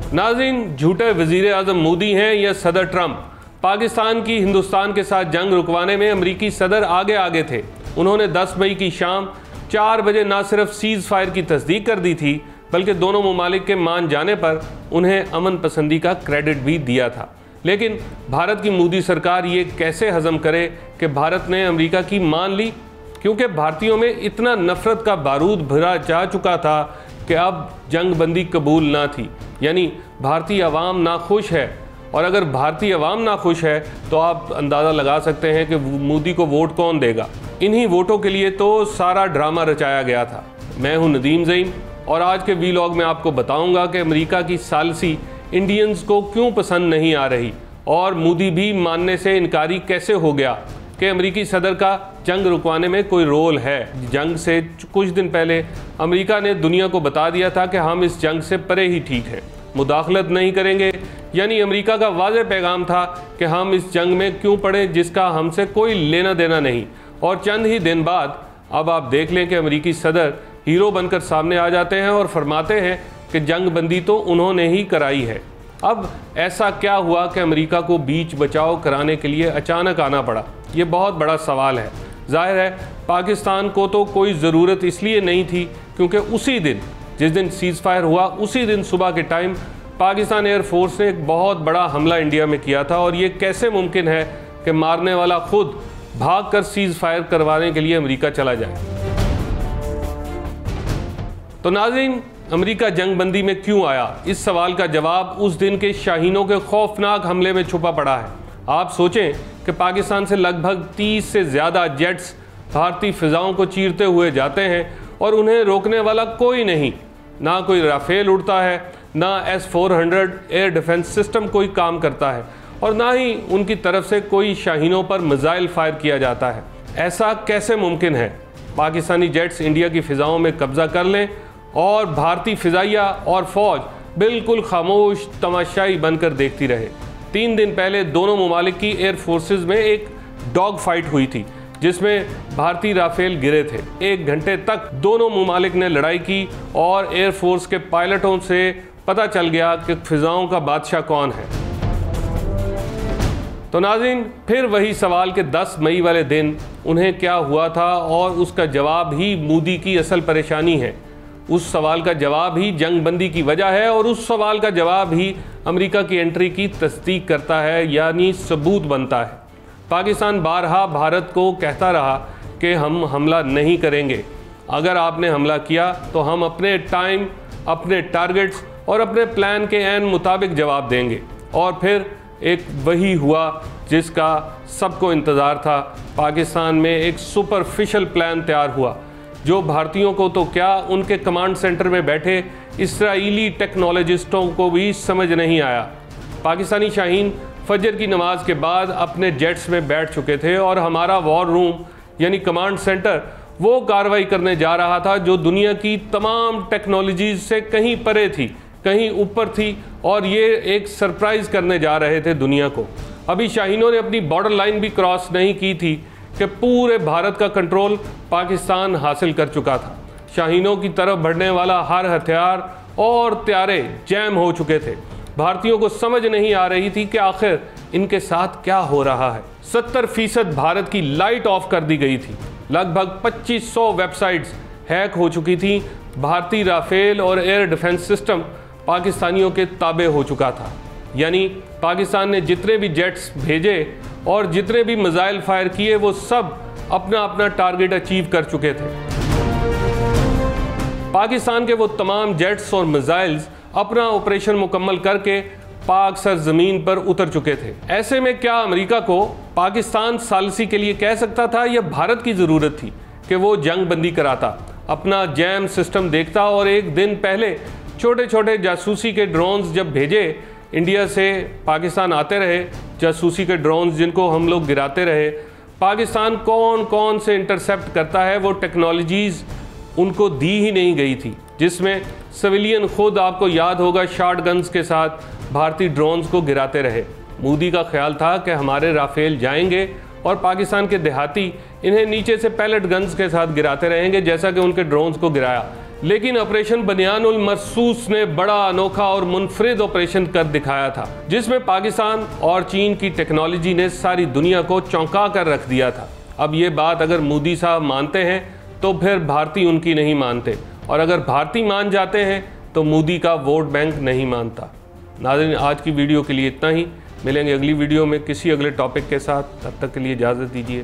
नाज़रीन, झूठे वज़ीर आज़म मोदी हैं या सदर ट्रंप? पाकिस्तान की हिंदुस्तान के साथ जंग रुकवाने में अमरीकी सदर आगे आगे थे। उन्होंने 10 मई की शाम 4 बजे न सिर्फ सीज़ फायर की तस्दीक कर दी थी, बल्कि दोनों ममालिक के मान जाने पर उन्हें अमन पसंदी का क्रेडिट भी दिया था। लेकिन भारत की मोदी सरकार ये कैसे हजम करे कि भारत ने अमेरिका की मान ली, क्योंकि भारतीयों में इतना नफरत का बारूद भरा जा चुका था कि अब जंग बंदी कबूल ना थी। यानी भारतीय अवाम नाखुश है, और अगर भारतीय अवाम नाखुश है तो आप अंदाज़ा लगा सकते हैं कि मोदी को वोट कौन देगा। इन्हीं वोटों के लिए तो सारा ड्रामा रचाया गया था। मैं हूं नदीम ज़ईन और आज के वीलॉग में आपको बताऊंगा कि अमेरिका की सालसी इंडियंस को क्यों पसंद नहीं आ रही, और मोदी भी मानने से इनकारी कैसे हो गया कि अमेरिकी सदर का जंग रुकवाने में कोई रोल है। जंग से कुछ दिन पहले अमेरिका ने दुनिया को बता दिया था कि हम इस जंग से परे ही ठीक हैं, मुदाखलत नहीं करेंगे। यानी अमेरिका का वाज़ेह पैगाम था कि हम इस जंग में क्यों पड़े जिसका हमसे कोई लेना देना नहीं। और चंद ही दिन बाद अब आप देख लें कि अमेरिकी सदर हीरो बनकर सामने आ जाते हैं और फरमाते हैं कि जंग बंदी तो उन्होंने ही कराई है। अब ऐसा क्या हुआ कि अमेरिका को बीच बचाव कराने के लिए अचानक आना पड़ा? ये बहुत बड़ा सवाल है। जाहिर है पाकिस्तान को तो कोई ज़रूरत इसलिए नहीं थी क्योंकि उसी दिन जिस दिन सीज़ फायर हुआ उसी दिन सुबह के टाइम पाकिस्तान एयरफोर्स ने एक बहुत बड़ा हमला इंडिया में किया था। और ये कैसे मुमकिन है कि मारने वाला खुद भागकर सीज़ फायर करवाने के लिए अमेरिका चला जाए? तो नाज़रीन, अमेरिका जंग बंदी में क्यों आया? इस सवाल का जवाब उस दिन के शाहीनों के खौफनाक हमले में छुपा पड़ा है। आप सोचें कि पाकिस्तान से लगभग 30 से ज़्यादा जेट्स भारतीय फ़िज़ाओं को चीरते हुए जाते हैं और उन्हें रोकने वाला कोई नहीं। ना कोई राफेल उड़ता है, ना S-400 एयर डिफेंस सिस्टम कोई काम करता है, और ना ही उनकी तरफ से कोई शाहीनों पर मिसाइल फायर किया जाता है। ऐसा कैसे मुमकिन है? पाकिस्तानी जेट्स इंडिया की फ़िज़ाओं में कब्ज़ा कर लें और भारतीय फ़िज़ाइया और फ़ौज बिल्कुल खामोश तमाशाई बनकर देखती रहे। 3 दिन पहले दोनों ममालिक की एयर फोर्सेस में एक डॉग फाइट हुई थी जिसमें भारतीय राफेल गिरे थे। 1 घंटे तक दोनों ममालिक ने लड़ाई की और एयरफोर्स के पायलटों से पता चल गया कि फ़िज़ाओं का बादशाह कौन है। तो नाज़रीन, फिर वही सवाल कि 10 मई वाले दिन उन्हें क्या हुआ था, और उसका जवाब ही मोदी की असल परेशानी है। उस सवाल का जवाब ही जंग बंदी की वजह है, और उस सवाल का जवाब ही अमेरिका की एंट्री की तस्दीक करता है, यानी सबूत बनता है। पाकिस्तान बारहा भारत को कहता रहा कि हम हमला नहीं करेंगे। अगर आपने हमला किया तो हम अपने टाइम, अपने टारगेट्स और अपने प्लान के ऐन मुताबिक जवाब देंगे। और फिर एक वही हुआ जिसका सबको इंतज़ार था। पाकिस्तान में एक सुपरफिशियल प्लान तैयार हुआ जो भारतीयों को तो क्या, उनके कमांड सेंटर में बैठे इस्राईली टेक्नोलॉजिस्टों को भी समझ नहीं आया। पाकिस्तानी शाहीन फजर की नमाज के बाद अपने जेट्स में बैठ चुके थे और हमारा वॉर रूम यानी कमांड सेंटर वो कार्रवाई करने जा रहा था जो दुनिया की तमाम टेक्नोलॉजीज से कहीं परे थी, कहीं ऊपर थी, और ये एक सरप्राइज़ करने जा रहे थे दुनिया को। अभी शाहीनों ने अपनी बॉर्डर लाइन भी क्रॉस नहीं की थी कि पूरे भारत का कंट्रोल पाकिस्तान हासिल कर चुका था। शाहीनों की तरफ बढ़ने वाला हर हथियार और त्यारे जैम हो चुके थे। भारतीयों को समझ नहीं आ रही थी कि आखिर इनके साथ क्या हो रहा है। 70% भारत की लाइट ऑफ कर दी गई थी। लगभग 2500 वेबसाइट्स हैक हो चुकी थी। भारतीय राफेल और एयर डिफेंस सिस्टम पाकिस्तानियों के ताबे हो चुका था। यानी पाकिस्तान ने जितने भी जेट्स भेजे और जितने भी मिसाइल फायर किए वो सब अपना अपना टारगेट अचीव कर चुके थे। पाकिस्तान के वो तमाम जेट्स और मिसाइल्स अपना ऑपरेशन मुकम्मल करके पाक सरजमीन पर उतर चुके थे। ऐसे में क्या अमेरिका को पाकिस्तान सालसी के लिए कह सकता था या भारत की ज़रूरत थी कि वो जंग बंदी कराता, अपना जैम सिस्टम देखता? और एक दिन पहले छोटे छोटे जासूसी के ड्रोन्स जब भेजे इंडिया से, पाकिस्तान आते रहे जासूसी के ड्रोन्स जिनको हम लोग गिराते रहे। पाकिस्तान कौन कौन से इंटरसेप्ट करता है वो टेक्नोलॉजीज़ उनको दी ही नहीं गई थी, जिसमें सिविलियन खुद, आपको याद होगा, शॉट गन्स के साथ भारतीय ड्रोन्स को गिराते रहे। मोदी का ख्याल था कि हमारे राफेल जाएंगे और पाकिस्तान के देहाती इन्हें नीचे से पैलेट गन्स के साथ गिराते रहेंगे जैसा कि उनके ड्रोन्स को गिराया। लेकिन ऑपरेशन बनियानुल मरसूस ने बड़ा अनोखा और मुनफरिद ऑपरेशन कर दिखाया था, जिसमें पाकिस्तान और चीन की टेक्नोलॉजी ने सारी दुनिया को चौंका कर रख दिया था। अब ये बात अगर मोदी साहब मानते हैं तो फिर भारतीय उनकी नहीं मानते, और अगर भारतीय मान जाते हैं तो मोदी का वोट बैंक नहीं मानता। नाज़रीन, आज की वीडियो के लिए इतना ही। मिलेंगे अगली वीडियो में किसी अगले टॉपिक के साथ। तब तक के लिए इजाज़त दीजिए।